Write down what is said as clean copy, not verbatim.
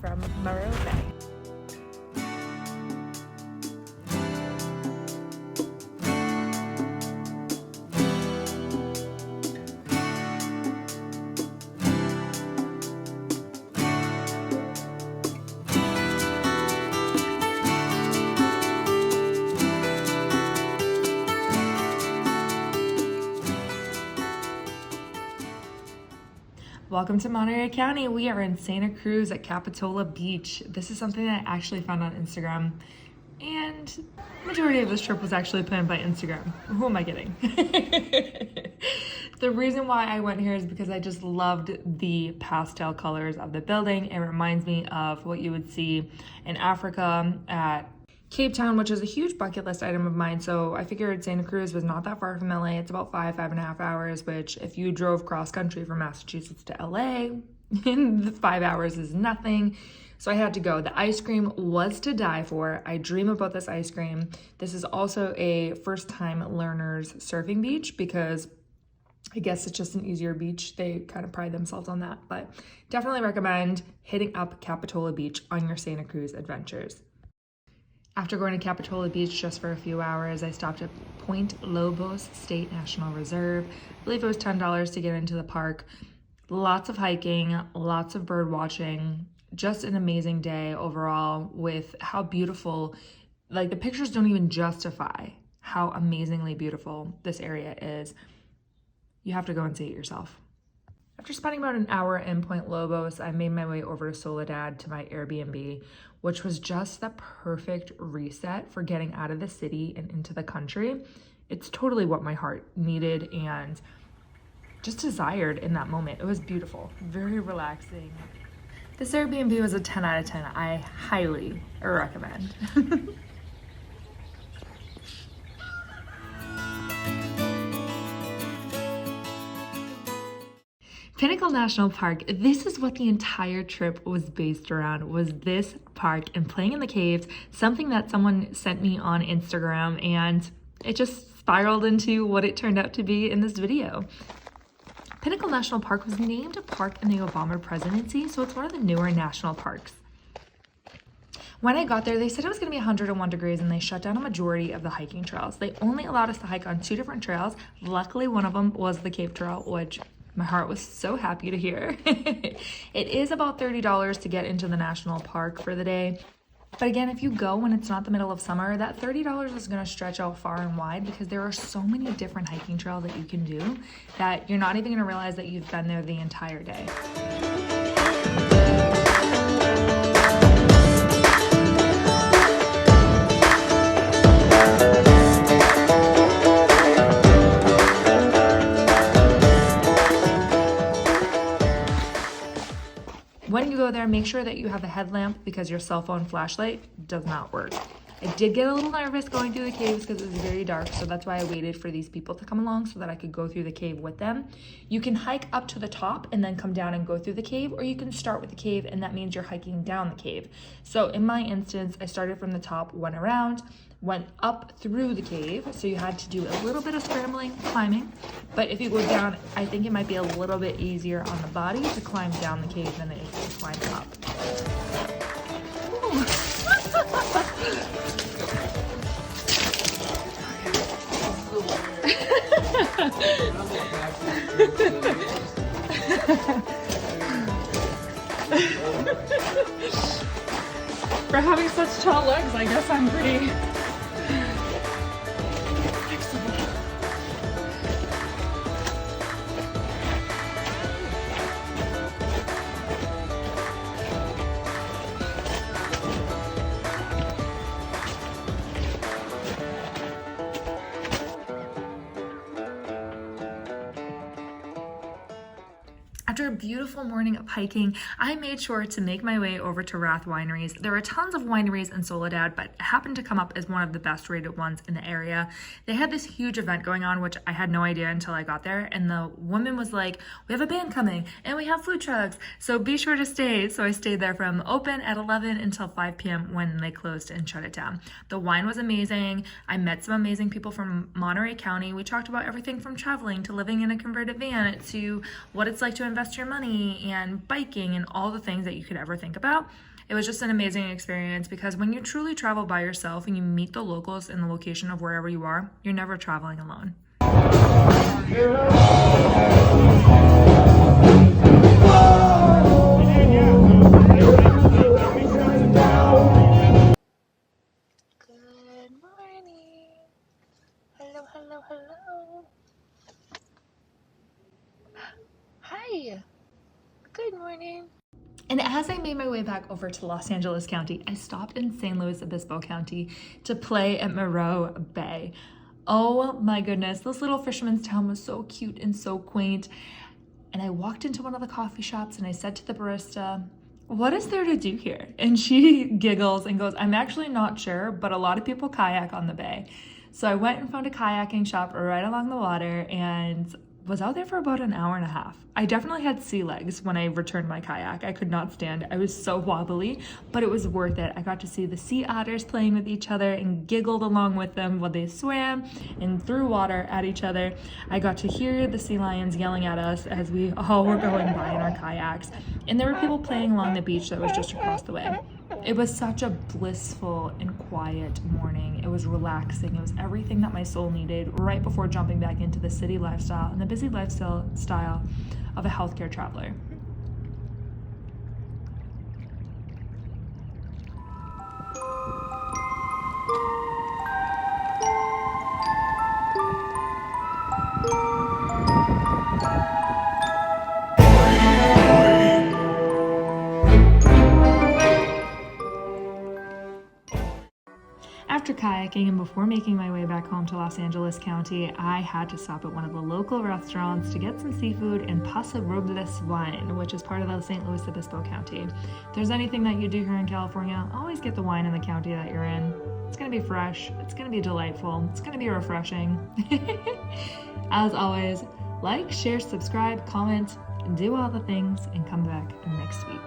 from Morro Bay. Welcome to Monterey County. We are in Santa Cruz at Capitola Beach. This is something that I actually found on Instagram, and the majority of this trip was actually planned by Instagram. Who am I kidding? The reason why I went here is because I just loved the pastel colors of the building. It reminds me of what you would see in Africa at Cape Town, which is a huge bucket list item of mine. So I figured Santa Cruz was not that far from LA. It's about 5.5 hours, which if you drove cross country from Massachusetts to LA, the 5 hours is nothing. So I had to go. The ice cream was to die for. I dream about this ice cream. This is also a first time learners surfing beach because I guess it's just an easier beach. They kind of pride themselves on that, but definitely recommend hitting up Capitola Beach on your Santa Cruz adventures. After going to Capitola Beach just for a few hours, I stopped at Point Lobos State National Reserve. I believe it was $10 to get into the park. Lots of hiking, lots of bird watching, just an amazing day overall with how beautiful, like the pictures don't even justify how amazingly beautiful this area is. You have to go and see it yourself. After spending about an hour in Point Lobos, I made my way over to Soledad to my Airbnb, which was just the perfect reset for getting out of the city and into the country. It's totally what my heart needed and just desired in that moment. It was beautiful, very relaxing. This Airbnb was a 10 out of 10. I highly recommend. Pinnacle National Park, this is what the entire trip was based around, was this park and playing in the caves, something that someone sent me on Instagram, and it just spiraled into what it turned out to be in this video. Pinnacle National Park was named a park in the Obama presidency, so it's one of the newer national parks. When I got there, they said it was going to be 101 degrees and they shut down a majority of the hiking trails. They only allowed us to hike on 2 different trails. Luckily, one of them was the Cave Trail, which my heart was so happy to hear. It is about $30 to get into the national park for the day. But again, if you go when it's not the middle of summer, that $30 is going to stretch out far and wide because there are so many different hiking trails that you can do that you're not even going to realize that you've been there the entire day. When you go there, make sure that you have a headlamp because your cell phone flashlight does not work. I did get a little nervous going through the caves because it was very dark, so that's why I waited for these people to come along so that I could go through the cave with them. You can hike up to the top and then come down and go through the cave, or you can start with the cave and that means you're hiking down the cave. So in my instance, I started from the top, went around, went up through the cave, so you had to do a little bit of scrambling, climbing, but if you go down, I think it might be a little bit easier on the body to climb down the cave than it is to climb up. For having such tall legs, I guess I'm pretty flexible. After a beautiful morning of hiking, I made sure to make my way over to Rath Wineries. There are tons of wineries in Soledad, but it happened to come up as one of the best rated ones in the area. They had this huge event going on, which I had no idea until I got there, and the woman was like, we have a band coming and we have food trucks, so be sure to stay. So I stayed there from open at 11 until 5 p.m. when they closed and shut it down. The wine was amazing. I met some amazing people from Monterey County. We talked about everything from traveling to living in a converted van to what it's like to invest invest your money and biking and all the things that you could ever think about. It was just an amazing experience because when you truly travel by yourself and you meet the locals in the location of wherever you are, you're never traveling alone. Good morning. Hello, hello, hello. Hi. Good morning. And as I made my way back over to Los Angeles County, I stopped in San Luis Obispo County to play at Morro Bay. Oh my goodness, this little fisherman's town was so cute and so quaint. And I walked into one of the coffee shops and I said to the barista, "What is there to do here?" And she giggles and goes, "I'm actually not sure, but a lot of people kayak on the bay." So I went and found a kayaking shop right along the water and was out there for about an hour and a half. I definitely had sea legs when I returned my kayak. I could not stand it. I was so wobbly, but it was worth it. I got to see the sea otters playing with each other and giggled along with them while they swam and threw water at each other. I got to hear the sea lions yelling at us as we all were going by in our kayaks. And there were people playing along the beach that was just across the way. It was such a blissful and quiet morning. It was relaxing. It was everything that my soul needed right before jumping back into the city lifestyle and the busy lifestyle of a healthcare traveler. After kayaking and before making my way back home to Los Angeles County, I had to stop at one of the local restaurants to get some seafood and Paso Robles wine, which is part of the St. Luis Obispo County. If there's anything that you do here in California, always get the wine in the county that you're in. It's going to be fresh, it's going to be delightful, it's going to be refreshing. As always, like, share, subscribe, comment, do all the things, and come back next week.